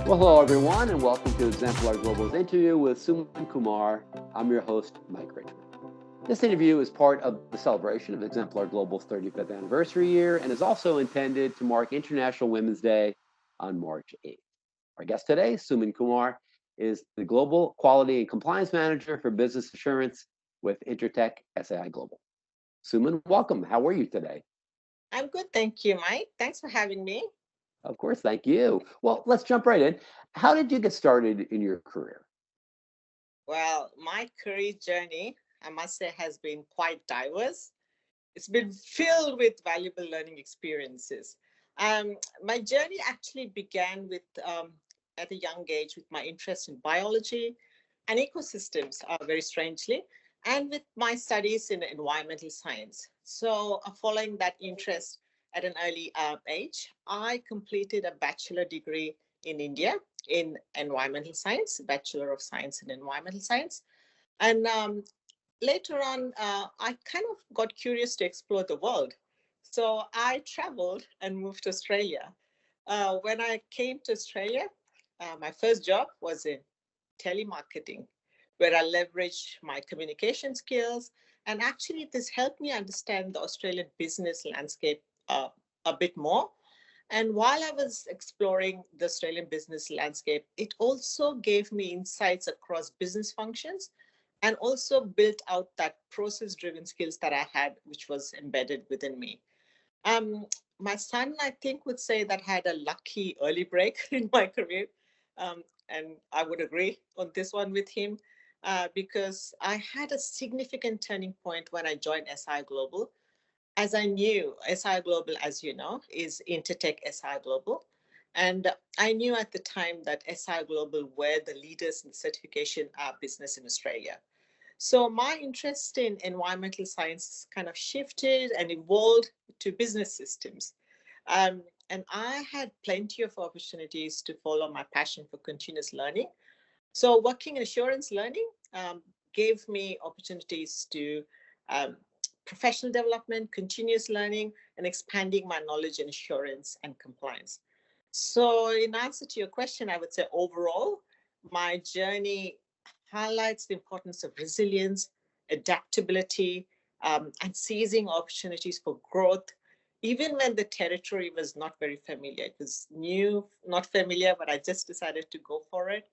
Well, hello everyone, and welcome to Exemplar Global's interview with Suman Kumar. I'm your host, Mike Richmond. This interview is part of the celebration of Exemplar Global's 35th anniversary year and is also intended to mark International Women's Day on March 8th. Our guest today, Suman Kumar, is the Global Quality and Compliance Manager for Business Assurance with Intertek SAI Global. Suman, welcome. How are you today? I'm good, thank you, Mike. Thanks for having me. Of course, thank you. Well, let's jump right in. How did you get started in your career? Well, my career journey, I must say, has been quite diverse. It's been filled with valuable learning experiences. My journey actually began with, at a young age, with my interest in biology and ecosystems, very strangely, and with my studies in environmental science. So, following that interest at an early age, I completed a bachelor degree in India in environmental science, Bachelor of Science in Environmental Science. And later on, I kind of got curious to explore the world. So I traveled and moved to Australia. When I came to Australia, my first job was in telemarketing, where I leveraged my communication skills. And actually, this helped me understand the Australian business landscape a bit more. And while I was exploring the Australian business landscape, it also gave me insights across business functions and also built out that process driven skills that I had, which was embedded within me. Um, my son, I think, would say that had a lucky early break in my career. And I would agree on this one with him because I had a significant turning point when I joined SI Global. As I knew, SI Global, as you know, is Intertek SI Global. And I knew at the time that SI Global were the leaders in certification business in Australia. So my interest in environmental science kind of shifted and evolved to business systems. And I had plenty of opportunities to follow my passion for continuous learning. So working in assurance learning gave me opportunities to um, professional development, continuous learning, and expanding my knowledge in assurance and compliance. So in answer to your question, I would say overall, my journey highlights the importance of resilience, adaptability, and seizing opportunities for growth, even when the territory was not very familiar. It was new, not familiar, but I just decided to go for it.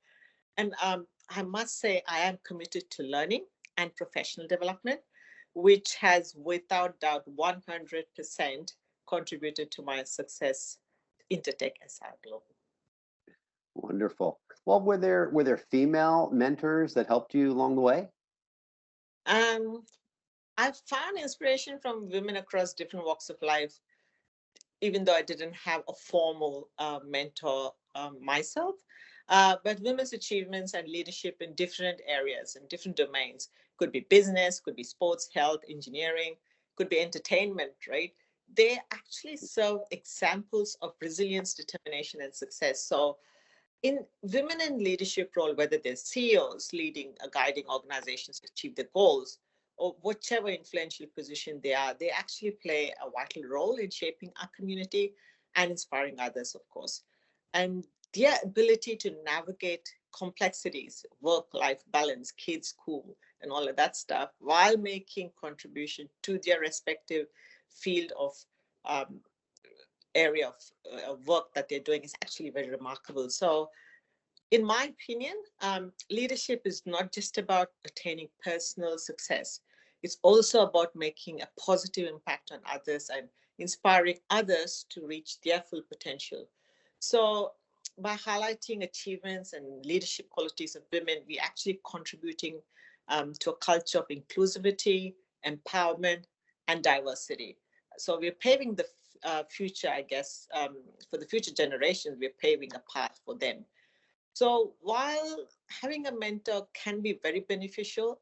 And I must say, I am committed to learning and professional development, which has without doubt 100% contributed to my success Intertek SI Global. Wonderful. Well, were there female mentors that helped you along the way? Um, I've found inspiration from women across different walks of life, even though I didn't have a formal mentor myself. But women's achievements and leadership in different areas and different domains could be business, could be sports, health, engineering, could be entertainment, right? They actually serve examples of resilience, determination, and success. So in women in leadership role, whether they're CEOs leading guiding organizations to achieve their goals, or whichever influential position they are, they actually play a vital role in shaping our community and inspiring others, of course. And their ability to navigate complexities, work-life balance, kids, school, and all of that stuff, while making contribution to their respective field of um, area of work that they're doing is actually very remarkable. So in my opinion, leadership is not just about attaining personal success. It's also about making a positive impact on others and inspiring others to reach their full potential. So, by highlighting achievements and leadership qualities of women, we're actually contributing to a culture of inclusivity, empowerment, and diversity. So, we're paving the future, I guess, for the future generations, we're paving a path for them. So while having a mentor can be very beneficial,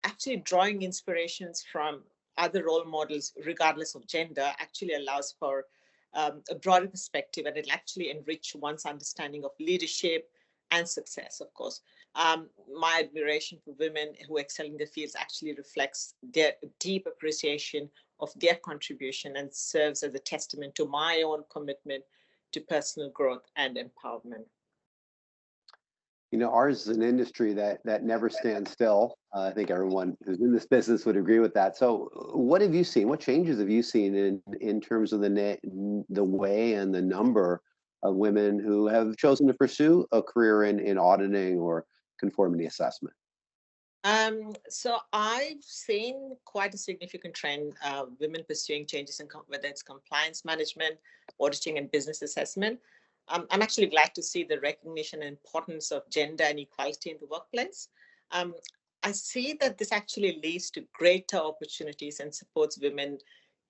actually drawing inspirations from other role models, regardless of gender, actually allows for a broader perspective and it'll actually enrich one's understanding of leadership and success, of course. My admiration for women who excel in their fields actually reflects their deep appreciation of their contribution and serves as a testament to my own commitment to personal growth and empowerment. Ours is an industry that never stands still. I think everyone who's in this business would agree with that. So, what have you seen? What changes have you seen in terms of the way and the number of women who have chosen to pursue a career in auditing or conformity assessment? So I've seen quite a significant trend, women pursuing changes in whether it's compliance management, auditing, and business assessment. I'm actually glad to see the recognition and importance of gender and equality in the workplace. Um, I see that this actually leads to greater opportunities and supports women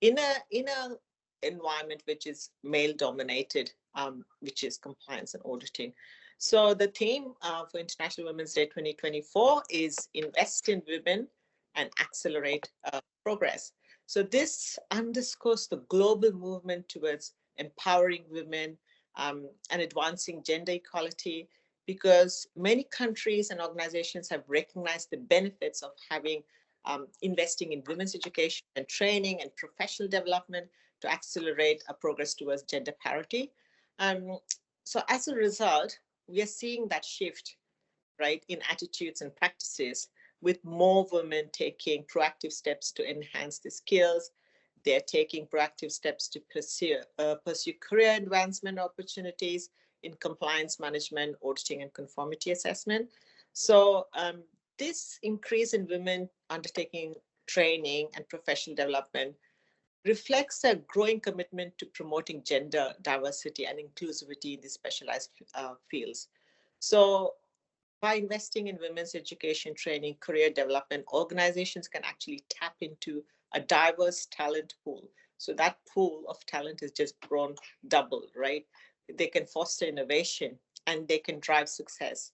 in a environment which is male dominated, which is compliance and auditing. So the theme for International Women's Day 2024 is Invest in Women and Accelerate Progress. So this underscores the global movement towards empowering women and advancing gender equality, because many countries and organizations have recognized the benefits of having investing in women's education and training and professional development to accelerate progress towards gender parity. So as a result, we are seeing that shift, right, in attitudes and practices, with more women taking proactive steps to enhance their skills. They're taking proactive steps to pursue career advancement opportunities in compliance management, auditing, and conformity assessment. So this increase in women undertaking training and professional development reflects a growing commitment to promoting gender diversity and inclusivity in these specialized fields. So by investing in women's education, training, career development, organizations can actually tap into a diverse talent pool. So that pool of talent is just grown double, right? They can foster innovation and they can drive success.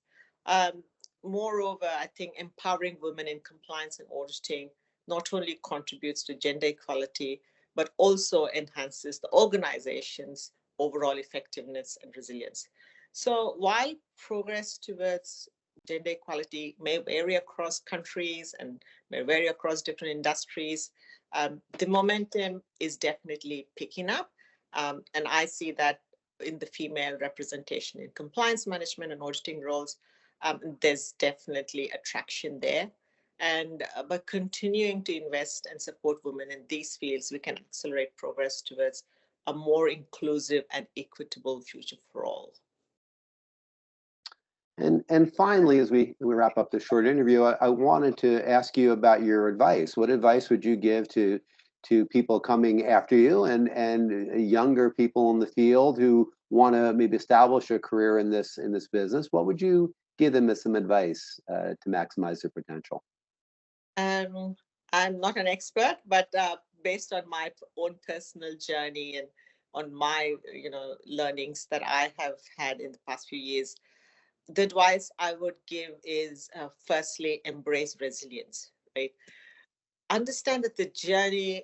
Moreover, I think empowering women in compliance and auditing not only contributes to gender equality, but also enhances the organization's overall effectiveness and resilience. So while progress towards gender equality may vary across countries and may vary across different industries, the momentum is definitely picking up. And I see that in the female representation in compliance management and auditing roles, there's definitely attraction there. And by continuing to invest and support women in these fields, we can accelerate progress towards a more inclusive and equitable future for all. And finally, as we wrap up this short interview, I wanted to ask you about your advice. What advice would you give to people coming after you and younger people in the field who want to maybe establish a career in this business? What would you give them as some advice to maximize their potential? I'm not an expert, but based on my own personal journey and on my learnings that I have had in the past few years, the advice I would give is firstly, embrace resilience, right? Understand that the journey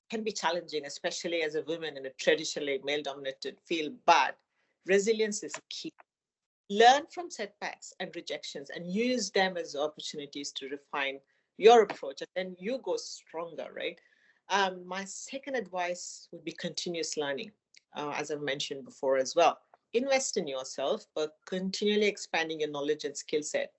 can be challenging, especially as a woman in a traditionally male dominated field, but resilience is key. Learn from setbacks and rejections and use them as opportunities to refine your approach, and then you go stronger, right? My second advice would be continuous learning, as I've mentioned before as well. Invest in yourself, but continually expanding your knowledge and skill set.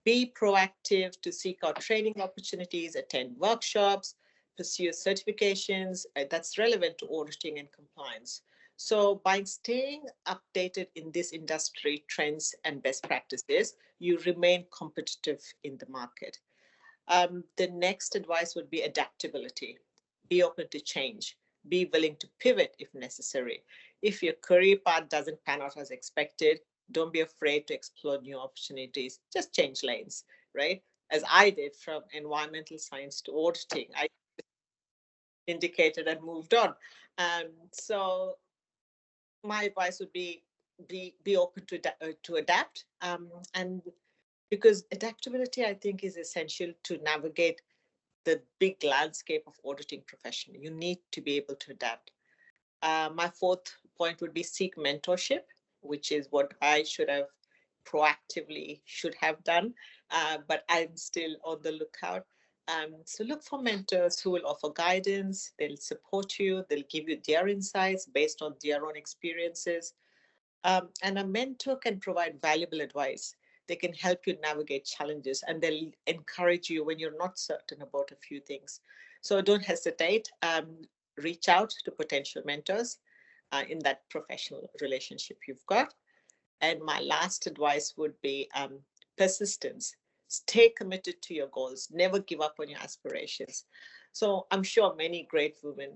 Be proactive to seek out training opportunities, attend workshops, pursue certifications that's relevant to auditing and compliance. So by staying updated in this industry trends and best practices, you remain competitive in the market. The next advice would be adaptability. Be open to change. Be willing to pivot if necessary. If your career path doesn't pan out as expected, don't be afraid to explore new opportunities. Just change lanes, right? As I did from environmental science to auditing, I indicated and moved on. So my advice would be open to adapt, and because adaptability, I think, is essential to navigate the big landscape of auditing profession. You need to be able to adapt. My fourth point would be seek mentorship, which is what I should have done, but I'm still on the lookout. So look for mentors who will offer guidance, they'll support you, they'll give you their insights based on their own experiences. And a mentor can provide valuable advice. They can help you navigate challenges and they'll encourage you when you're not certain about a few things. So don't hesitate. Reach out to potential mentors in that professional relationship you've got. And my last advice would be persistence. Stay committed to your goals. Never give up on your aspirations. So I'm sure many great women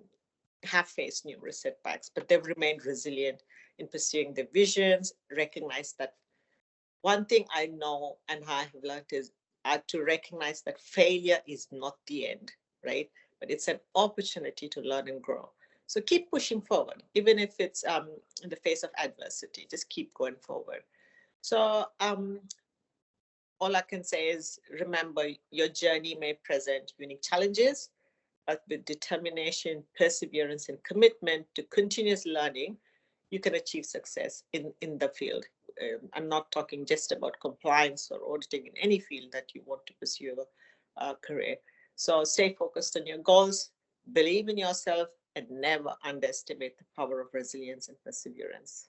have faced numerous setbacks, but they've remained resilient in pursuing their visions. Recognize that one thing I know and I have learned is to recognize that failure is not the end, right? But it's an opportunity to learn and grow. So keep pushing forward, even if it's in the face of adversity. Just keep going forward. So all I can say is remember your journey may present unique challenges, but with determination, perseverance, and commitment to continuous learning, you can achieve success in the field. I'm not talking just about compliance or auditing in any field that you want to pursue a career. So stay focused on your goals, believe in yourself, and never underestimate the power of resilience and perseverance.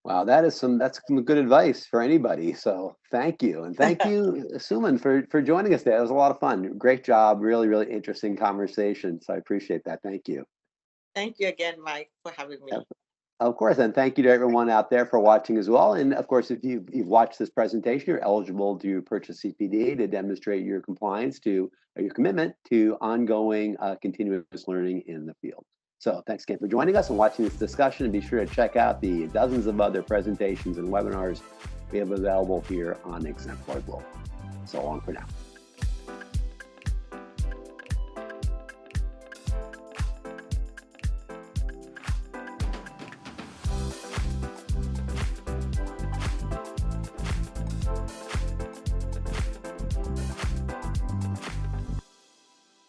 Wow, that's some good advice for anybody. So thank you. And thank you, Suman, for joining us today. It was a lot of fun. Great job. Really, really interesting conversation. So I appreciate that. Thank you. Thank you again, Mike, for having me. Of course, and thank you to everyone out there for watching as well. And of course, if you've watched this presentation, you're eligible to purchase CPD to demonstrate your compliance to or your commitment to ongoing continuous learning in the field. So thanks again for joining us and watching this discussion, and be sure to check out the dozens of other presentations and webinars we have available here on Exemplar Global. So long for now.